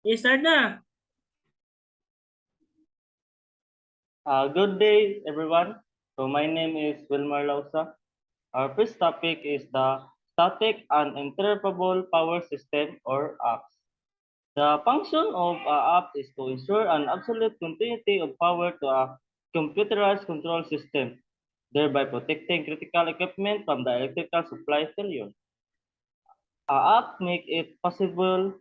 Start na. Good day, everyone. So my name is Wilmar Lausa. Our first topic is the static and interruptible power system or APS. The function of APS is to ensure an absolute continuity of power to a computerized control system, thereby protecting critical equipment from the electrical supply failure. APS make it possible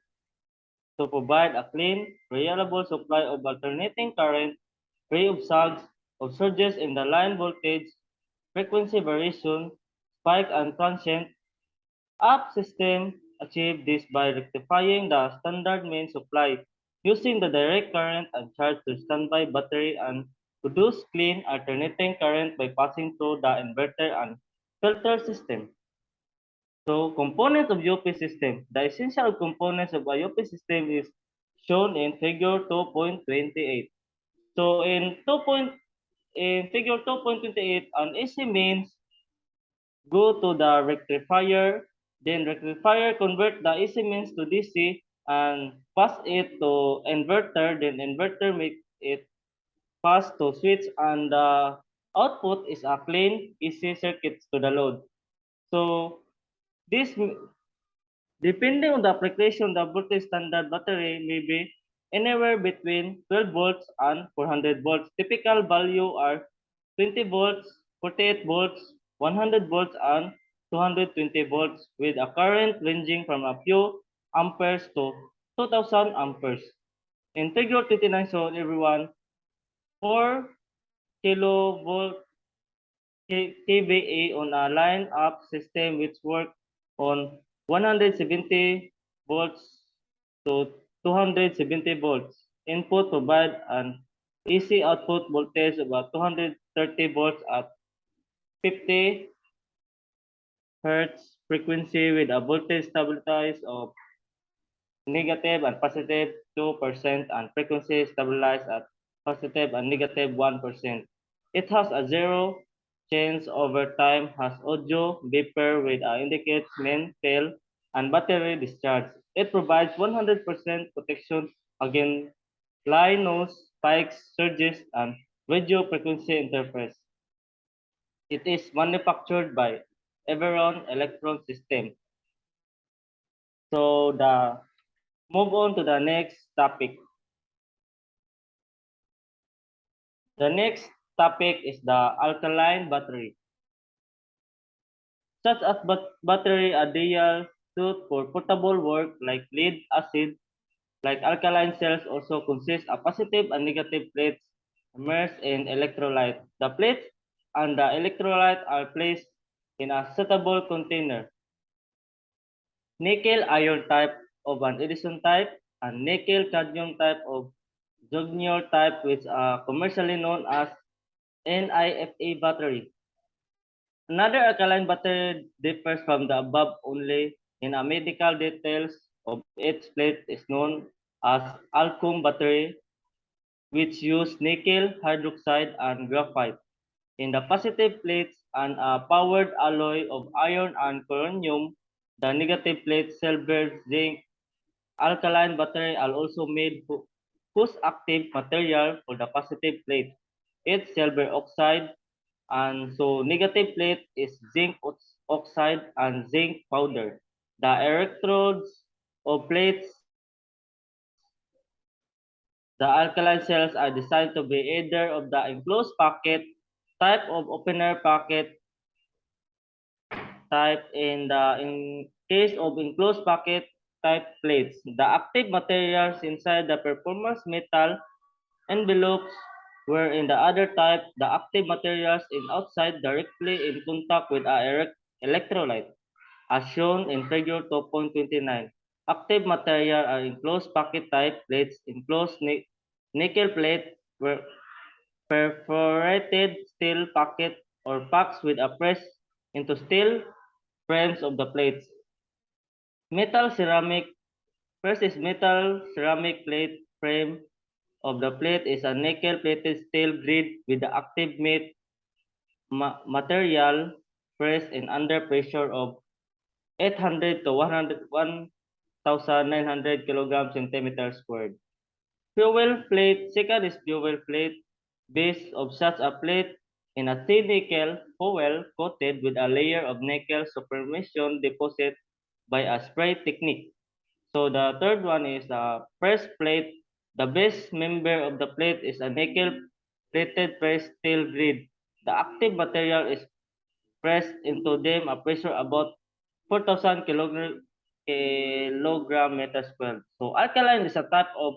to provide a clean, reliable supply of alternating current free of sags, of surges in the line voltage, frequency variation, spike and transient. App system achieve this by rectifying the standard main supply using the direct current and charge to standby battery and produce clean alternating current by passing through the inverter and filter system. So components of UP system. The essential components of a UP system is shown in figure 2.28. So in figure 2.28, an AC mains go to the rectifier, then rectifier convert the AC mains to DC and pass it to inverter, then inverter make it pass to switch and the output is a clean AC circuit to the load. So this depending on the application, the voltage standard battery may be anywhere between 12 volts and 400 volts. Typical value are 20 volts, 48 volts, 100 volts, and 220 volts with a current ranging from a few amperes to 2000 amperes. In figure 29 shown everyone 4 kilovolt kVA on a line-up system which work on 170 volts to 270 volts. Input provide an AC output voltage of about 230 volts at 50 hertz frequency with a voltage stabilized of negative and positive 2% and frequency stabilized at positive and negative 1%. It has a zero change over time, has audio beeper with indicates main tail and battery discharge. It provides 100% protection against line noise, spikes, surges, and radio frequency interference. It is manufactured by Everon Electron System. So the move on to the next topic. The next topic is the alkaline battery. Such as battery ideal suit for portable work like lead acid, like alkaline cells also consist of positive and negative plates immersed in electrolyte. The plates and the electrolyte are placed in a suitable container. Nickel iron type of an Edison type and nickel cadmium type of Junior type which are commercially known as NIFA battery. Another alkaline battery differs from the above only in a medical details of its plate is known as alcum battery, which use nickel hydroxide and graphite. In the positive plates and a powered alloy of iron and coronium, the negative plate silver, zinc, alkaline battery are also made whose active material for the positive plate. It's silver oxide and so negative plate is zinc oxide and zinc powder. The electrodes of plates, the alkaline cells are designed to be either of the enclosed pocket type of opener pocket type in case of enclosed pocket type plates. The active materials inside the performance metal envelopes where in the other type, the active materials in outside directly in contact with a electrolyte, as shown in figure 2.29. Active material are enclosed pocket type plates, enclosed nickel plate, where perforated steel pocket or packs with a press into steel frames of the plates. Metal ceramic, first is metal ceramic plate frame of the plate is a nickel-plated steel grid with the active material pressed and under pressure of 800 to 1,000 6,900 kilograms centimeter squared. Fuel plate. Second is fuel plate. Base of such a plate in a thin nickel foil coated with a layer of nickel superimposition deposit by a spray technique. So the third one is the press plate. The base member of the plate is a nickel plated pressed steel grid. The active material is pressed into them a pressure about 4,000 kilogram meter squared. So alkaline is a type of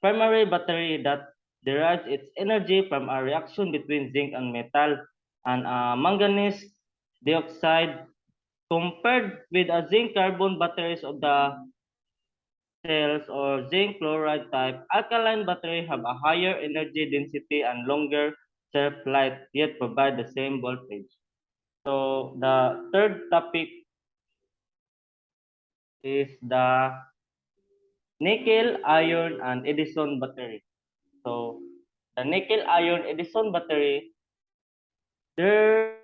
primary battery that derives its energy from a reaction between zinc and metal and manganese dioxide compared with a zinc carbon batteries of the cells or zinc chloride type. Alkaline battery have a higher energy density and longer shelf life yet provide the same voltage. So the third topic is the nickel iron and Edison battery. So the nickel iron Edison battery, there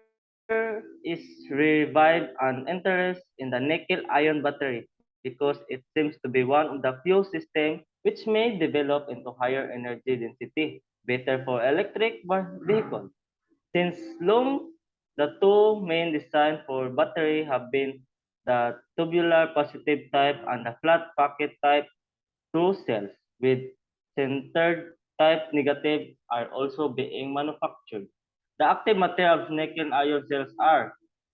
is revived an interest in the nickel iron battery because it seems to be one of the few systems which may develop into higher energy density, better for electric vehicles. Since long, the two main designs for battery have been the tubular positive type and the flat pocket type through cells with centered type negative are also being manufactured. The active material of nickel ion cells are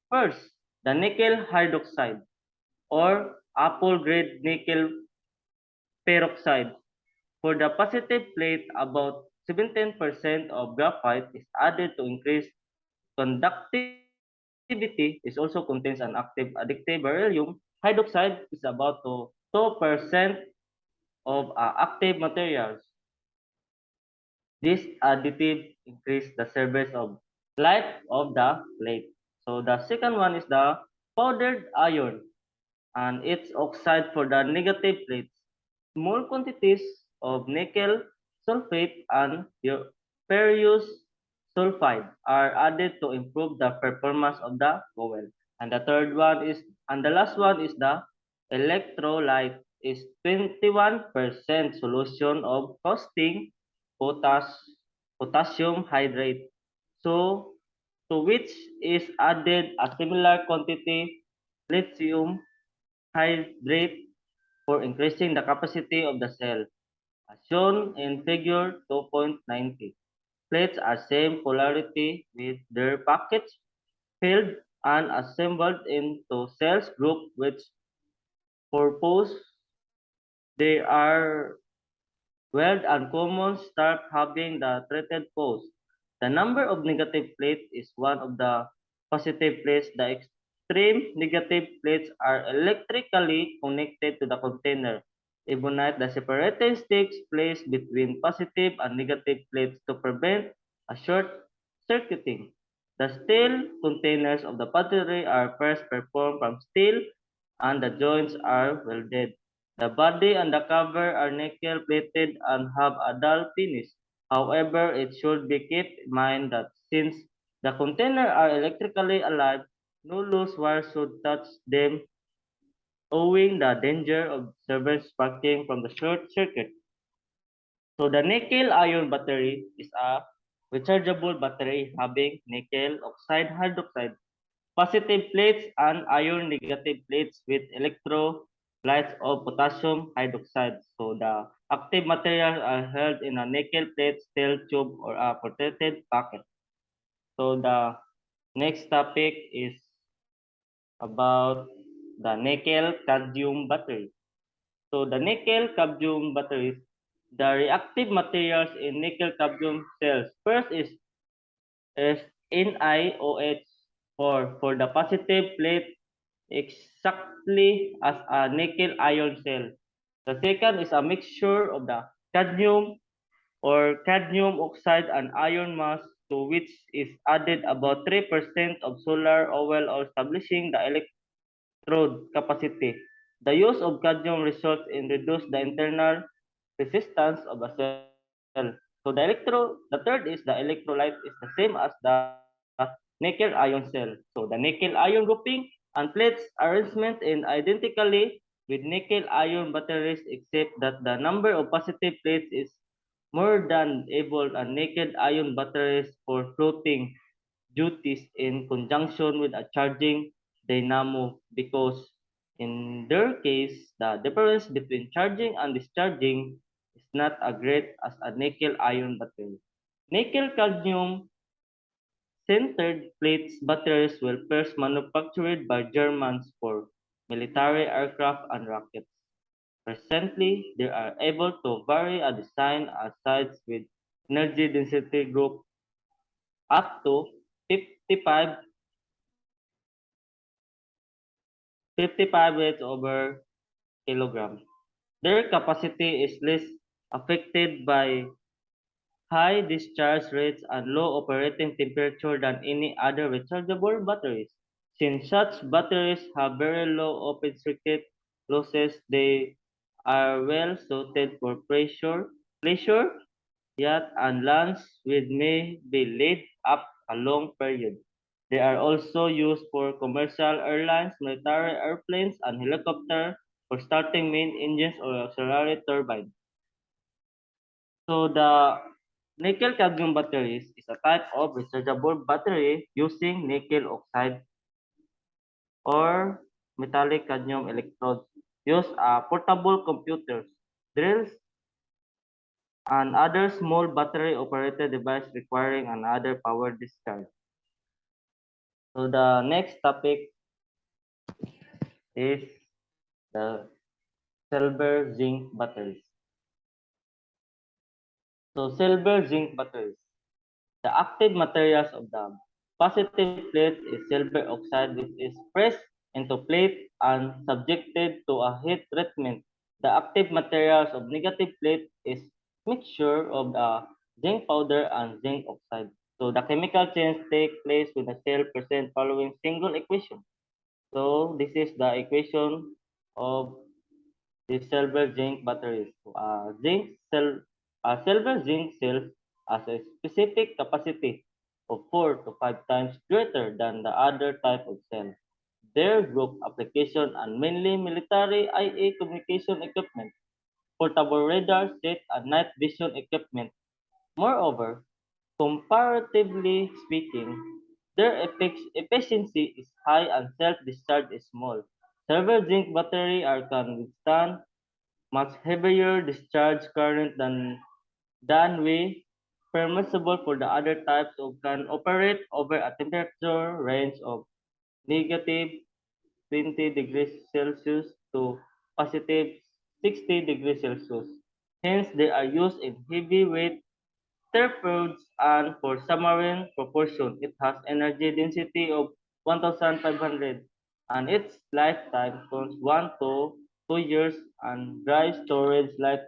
first, the nickel hydroxide or apple grade nickel peroxide. For the positive plate, about 17% of graphite is added to increase conductivity. It also contains an active addictive beryllium. Hydroxide is about to 2% of active materials. This additive increase the surface of life of the plate. So the second one is the powdered iron and its oxide for the negative plates. Small quantities of nickel sulfate and ferrous sulfide are added to improve the performance of the coil. And the third one is, and the last one is the electrolyte is 21% solution of caustic potas potassium hydrate. So to which is added a similar quantity lithium hydrate for increasing the capacity of the cell, as shown in figure 2.90. Plates are same polarity with their packets filled and assembled into cells group which purpose they are weld and common start having the treated pose. The number of negative plates is one of the positive plates. The extreme negative plates are electrically connected to the container. Ebonite the separating sticks placed between positive and negative plates to prevent a short circuiting. The steel containers of the battery are first performed from steel and the joints are welded. The body and the cover are nickel plated and have a dull finish. However, it should be kept in mind that since the container are electrically alive, no loose wire should touch them, owing the danger of servant sparking from the short circuit. So the nickel ion battery is a rechargeable battery having nickel oxide hydroxide positive plates and iron negative plates with electrolytes of potassium hydroxide. So the active materials are held in a nickel plate, steel tube, or a protected packet. So the next topic is about the nickel cadmium battery. So the nickel cadmium batteries, the reactive materials in nickel cadmium cells. First is NiOH for the positive plate exactly as a nickel ion cell. The second is a mixture of the cadmium or cadmium oxide and iron mass to which is added about 3% of solar oil or establishing the electrode capacity. The use of cadmium results in reduce the internal resistance of a cell. So the third is the electrolyte is the same as the nickel ion cell. So the nickel ion grouping and plates arrangement in identically with nickel ion batteries except that the number of positive plates is more than able and nickel ion batteries for floating duties in conjunction with a charging dynamo because in their case the difference between charging and discharging is not as great as a nickel ion battery. Nickel cadmium centered plates batteries were first manufactured by Germans for military aircraft and rockets. Presently, they are able to vary a design size with energy density group up to 55, 55 watts over kilogram. Their capacity is less affected by high discharge rates and low operating temperature than any other rechargeable batteries. Since such batteries have very low open circuit losses, they are well suited for pleasure, yacht, and lands which may be laid up a long period. They are also used for commercial airlines, military airplanes, and helicopters for starting main engines or auxiliary turbines. So the nickel cadmium batteries is a type of rechargeable battery using nickel oxide or metallic cadmium electrodes. Use portable computers, drills, and other small battery operated device requiring another power discharge. So the next topic is the silver zinc batteries. So silver zinc batteries. The active materials of the positive plate is silver oxide which is pressed into plate and subjected to a heat treatment. The active materials of negative plate is mixture of the zinc powder and zinc oxide. So the chemical change take place with the cell present following single equation. So this is the equation of the silver zinc batteries. A silver zinc cell has a specific capacity of 4 to 5 times greater than the other type of cell. Their group application and mainly military IA communication equipment, portable radar set and night vision equipment. Moreover, comparatively speaking, their efficiency is high and self-discharge is small. Silver zinc battery are can withstand much heavier discharge current than we permissible for the other types of can operate over a temperature range of negative 20 degrees Celsius to positive 60 degrees Celsius. Hence, they are used in heavyweight turbopods and for submarine propulsion. It has energy density of 1,500 and its lifetime from 1 to 2 years and dry storage life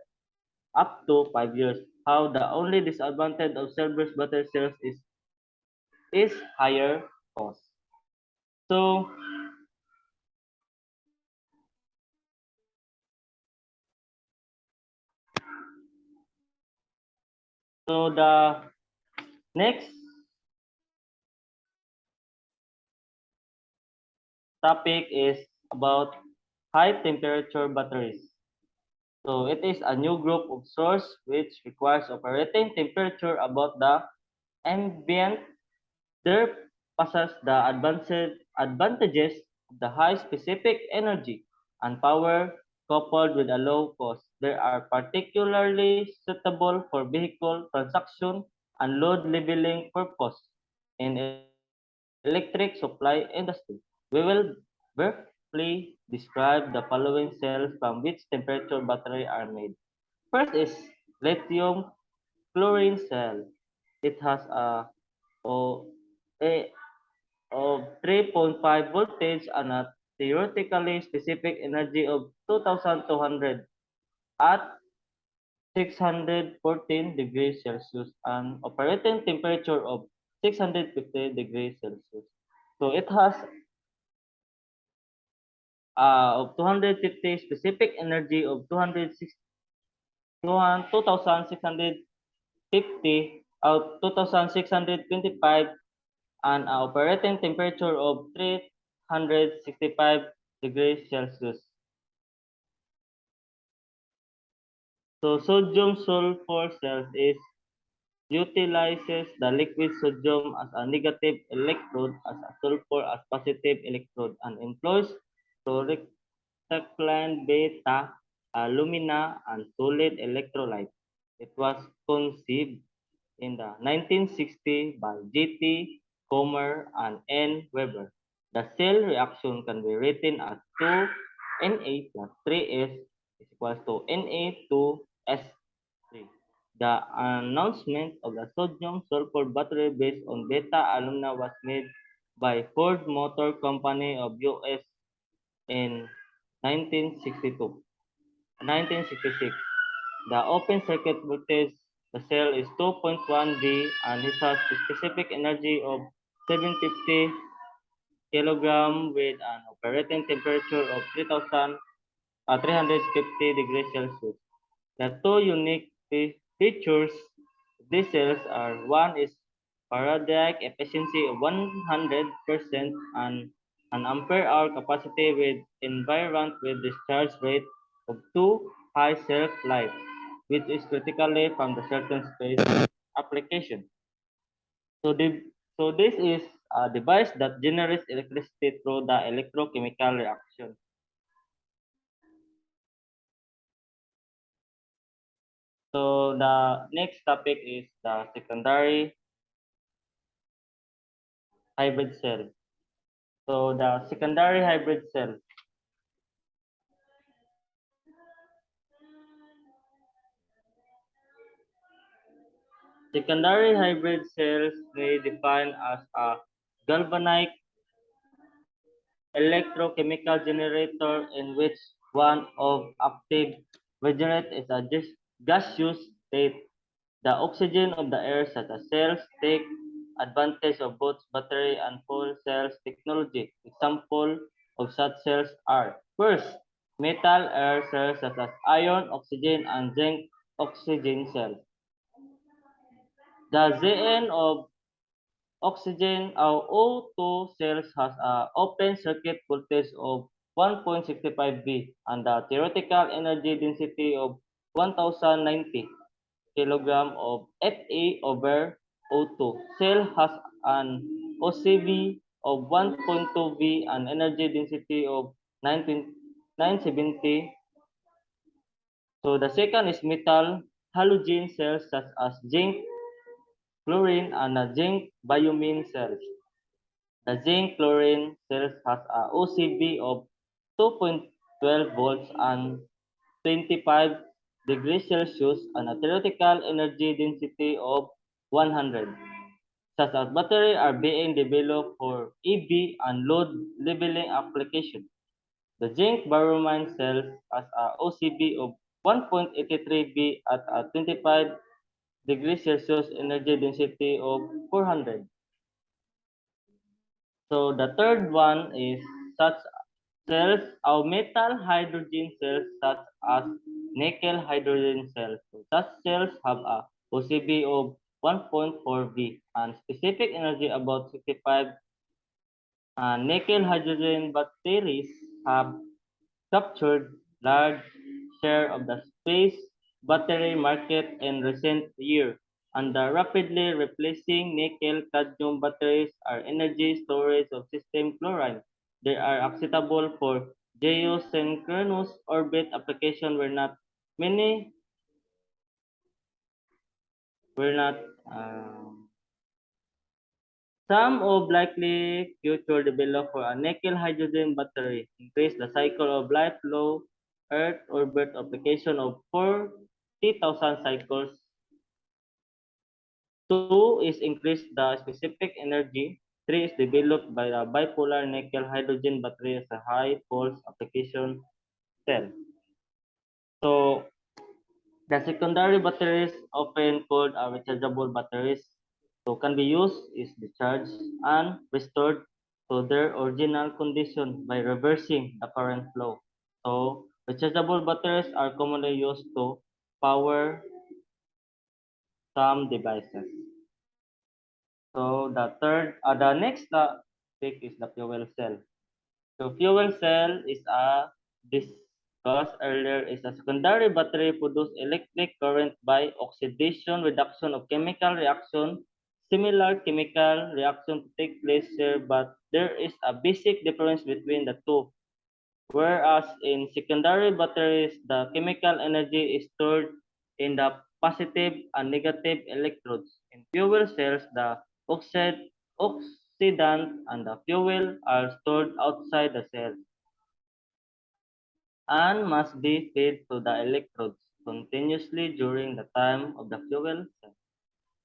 up to 5 years. How the only disadvantage of silver's battery cells is higher cost. So the next topic is about high temperature batteries. So it is a new group of source which requires operating temperature about the ambient. There possess the advantages of the high specific energy and power coupled with a low cost. They are particularly suitable for vehicle transaction and load leveling purpose in electric supply industry. We will briefly describe the following cells from which temperature battery are made. First is lithium chlorine cell. It has o, a of 3.5 voltage and a theoretically specific energy of 2200 at 614 degrees Celsius and operating temperature of 650 degrees Celsius. So it has of 250 specific energy of 2650 out 2625 and a operating temperature of 365 degrees Celsius. So sodium sulfur cells is utilizes the liquid sodium as a negative electrode as a sulfur as positive electrode and employs fluoroctacline beta alumina and solid electrolyte. It was conceived in the 1960 by J.T. Comer and N. Weber. The cell reaction can be written as 2Na plus 3S is equals to Na2S3. The announcement of the sodium sulfur battery based on beta alumina was made by Ford Motor Company of US in 1962. 1966. The open circuit voltage the cell is 2.1 V and it has a specific energy of 750 kilogram with an operating temperature of 350 degrees Celsius. The two unique features of these cells are one is Faraday efficiency of 100% and an ampere hour capacity with environment with discharge rate of 2 high shelf life, which is critically from the certain space application. So, this is a device that generates electricity through the electrochemical reaction. So the next topic is the secondary hybrid cell. So the secondary hybrid cell. Secondary hybrid cells may define as a galvanic electrochemical generator in which one of active refrigerant is a gaseous state. The oxygen of the air such as cells take advantage of both battery and fuel cells technology. Example of such cells are first, metal air cells such as iron, oxygen, and zinc oxygen cells. The Zn of oxygen or O2 cells has an open circuit voltage of 1.65 V and a theoretical energy density of 1090 kilogram of Fa over O2. Cell has an OCV of 1.2 V and energy density of 970. So the second is metal halogen cells such as zinc, chlorine, and zinc biomine cells. The zinc chlorine cells has a OCV of 2.12 volts and 25 degrees Celsius and a theoretical energy density of 100. Such as battery are being developed for EV and load leveling application. The zinc bromine cells has a OCV of 1.83 V at a 25 degrees Celsius energy density of 400. So the third one is such cells or metal hydrogen cells such as nickel hydrogen cells. So such cells have a OCB of 1.4 V and specific energy about 65. Nickel hydrogen batteries have captured large share of the space battery market in recent years, and are rapidly replacing nickel-cadmium batteries are energy storage of system chlorine. They are acceptable for geosynchronous orbit application where not many were not some of likely future develop for a nickel hydrogen battery, increase the cycle of life low Earth orbit application of 40,000 cycles. Two is increase the specific energy. Three is developed by the bipolar nickel hydrogen battery as a high pulse application cell. So the secondary batteries, often called rechargeable batteries, so can be used is discharged and restored to their original condition by reversing the current flow. So rechargeable batteries are commonly used to power some devices. So the next topic is the fuel cell. So fuel cell is a this. discussed earlier, is a secondary battery produces electric current by oxidation reduction of chemical reaction. Similar chemical reaction to take place here, but there is a basic difference between the two. Whereas in secondary batteries, the chemical energy is stored in the positive and negative electrodes. In fuel cells, the oxidant and the fuel are stored outside the cell and must be fed to the electrodes continuously during the time of the fuel cell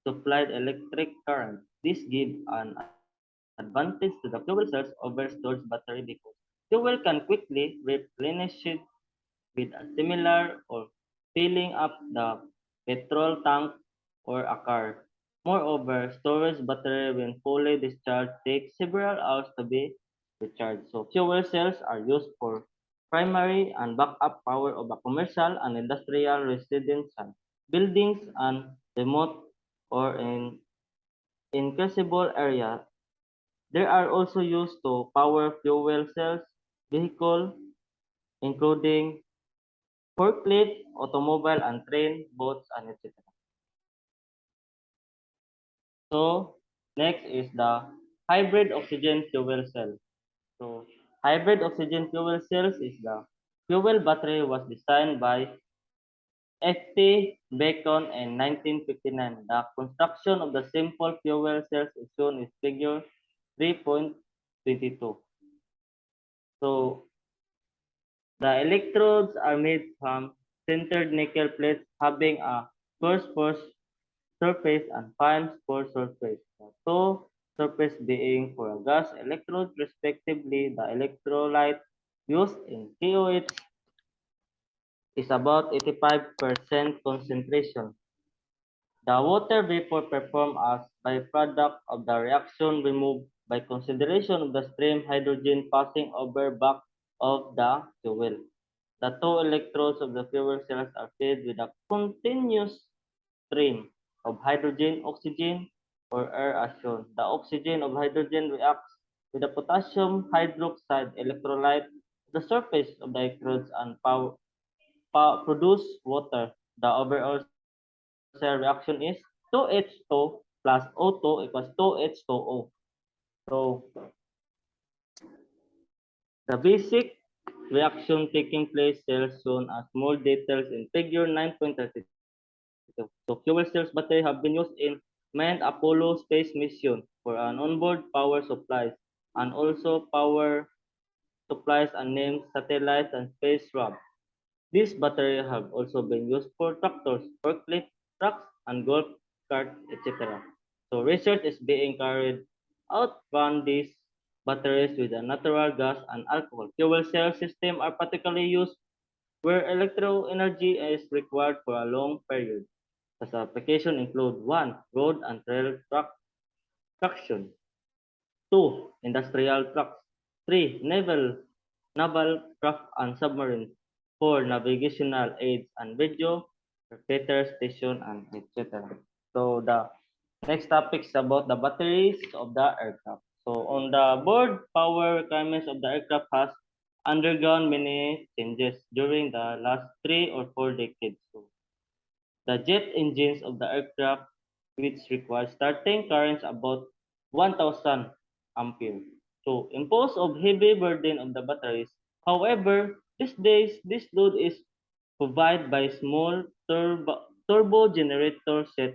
supplied electric current. This gives an advantage to the fuel cells over storage battery because fuel can quickly replenish it with a similar or filling up the petrol tank or a car. Moreover, storage battery when fully discharged takes several hours to be recharged. So fuel cells are used for primary and backup power of a commercial and industrial residential buildings and remote or in inaccessible area. They are also used to power fuel cells, vehicle, including forklift, automobile and train, boats and etc. So next is the hybrid oxygen fuel cell. So hybrid oxygen fuel cells is the fuel battery was designed by F.T. Bacon in 1959. The construction of the simple fuel cells is shown in figure 3.22. So the electrodes are made from sintered nickel plates having a first surface and fine spore surface. The two surface being for a gas electrode respectively. The electrolyte used in KOH is about 85% concentration. The water vapor performed as byproduct of the reaction removed by consideration of the stream hydrogen passing over back of the fuel. The two electrodes of the fuel cells are fed with a continuous stream of hydrogen, oxygen, or air as shown. The oxygen of hydrogen reacts with the potassium hydroxide electrolyte at the surface of the electrodes and produce water. The overall cell reaction is 2H2 plus O2 equals 2H2O. So the basic reaction taking place cells shown as more details in figure 9.32. So fuel cells battery have been used in manned Apollo space mission for an onboard power supplies and also power supplies unnamed satellites and spacecraft. These batteries have also been used for tractors, forklift trucks, and golf carts, etc. So research is being carried out from these batteries with a natural gas and alcohol. Fuel cell systems are particularly used where electro energy is required for a long period. Such applications include 1. Road and rail traction. 2. Industrial trucks. 3. Naval craft and submarines. 4. Navigational aids and radio, repeater station, and etc. So the next topic is about the batteries of the aircraft. So on the board, power requirements of the aircraft has undergone many changes during the last 3 or 4 decades. So the jet engines of the aircraft, which require starting currents about 1000 ampere. So impose of heavy burden of the batteries. However, these days this load is provided by small turbo generator set,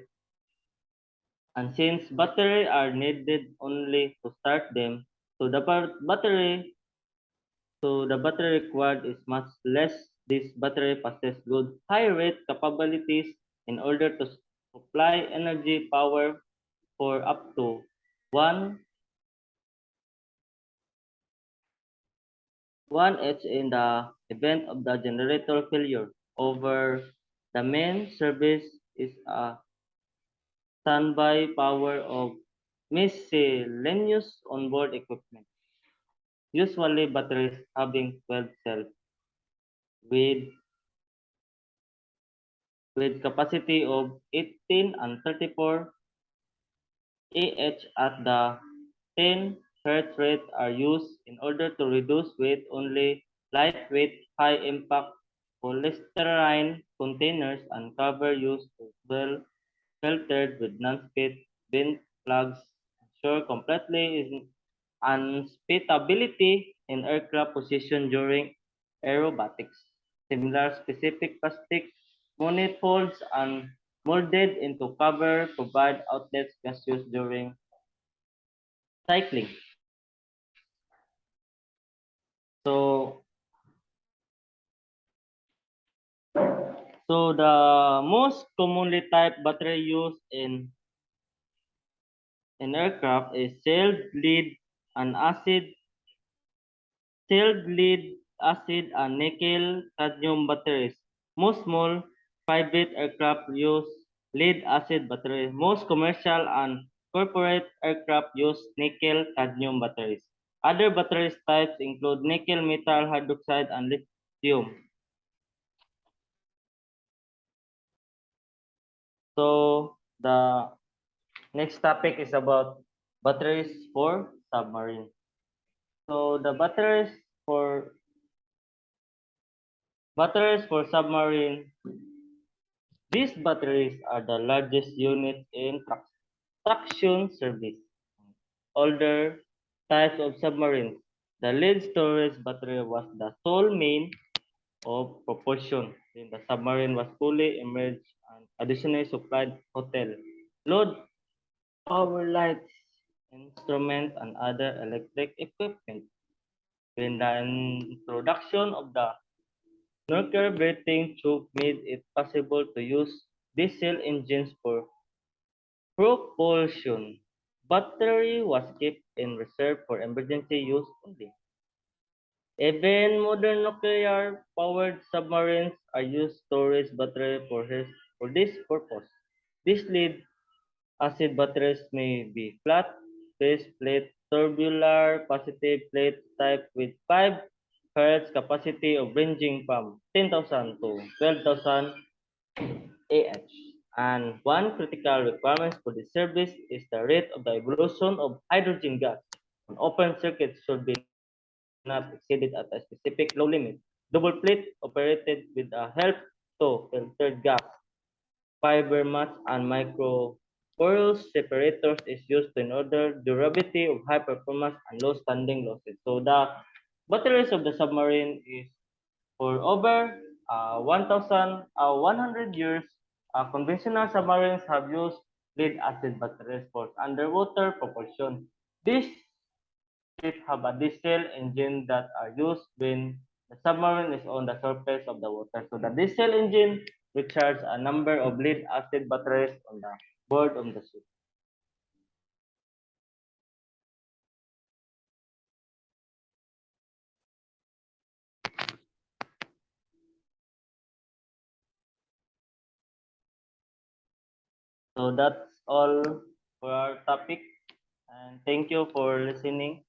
and since battery are needed only to start them, so the battery required is much less. This battery possesses good high rate capabilities in order to supply energy power for up to 1 1H in the event of the generator failure. Over the main service is a standby power of miscellaneous onboard equipment. Usually batteries having 12 cells with capacity of 18 and 34 Ah at the 10 Hz rate are used in order to reduce weight. Only lightweight high impact polystyrene containers and cover used to well filtered with non-spit bin plugs ensure completely unspitability in aircraft position during aerobatics. Similar specific plastic manifolds and molded into cover provide outlets best used during cycling. So, so the most commonly type battery used in aircraft is sealed lead and acid and nickel cadmium batteries. Most small private aircraft use lead acid batteries. Most commercial and corporate aircraft use nickel cadmium batteries. Other batteries types include nickel metal hydroxide and lithium. So the next topic is about batteries for submarine. So the batteries for submarine. These batteries are the largest unit in traction service. Older types of submarines. The lead storage battery was the sole main of propulsion. Then the submarine was fully immersed and additionally supplied hotel, load, power lights, instrument, and other electric equipment. When the introduction of the nuclear breathing tube made it possible to use diesel engines for propulsion. Battery was kept in reserve for emergency use only. Even modern nuclear powered submarines are used storage battery for this purpose. These lead acid batteries may be flat base plate, tubular positive plate type with 5 Hz capacity of ranging from 10,000 to 12,000 Ah. And one critical requirement for this service is the rate of the evolution of hydrogen gas. An open circuit should be not exceeded at a specific low limit. Double plate operated with a help to filtered gas. Fiber mats and micro porous separators is used in order durability of high performance and low standing losses. So the batteries of the submarine is for over 1,100 years. Conventional submarines have used lead acid batteries for underwater propulsion. These ships have a diesel engine that are used when the submarine is on the surface of the water. So the diesel engine recharges a number of lead acid batteries on the board of the ship. So that's all for our topic, and thank you for listening.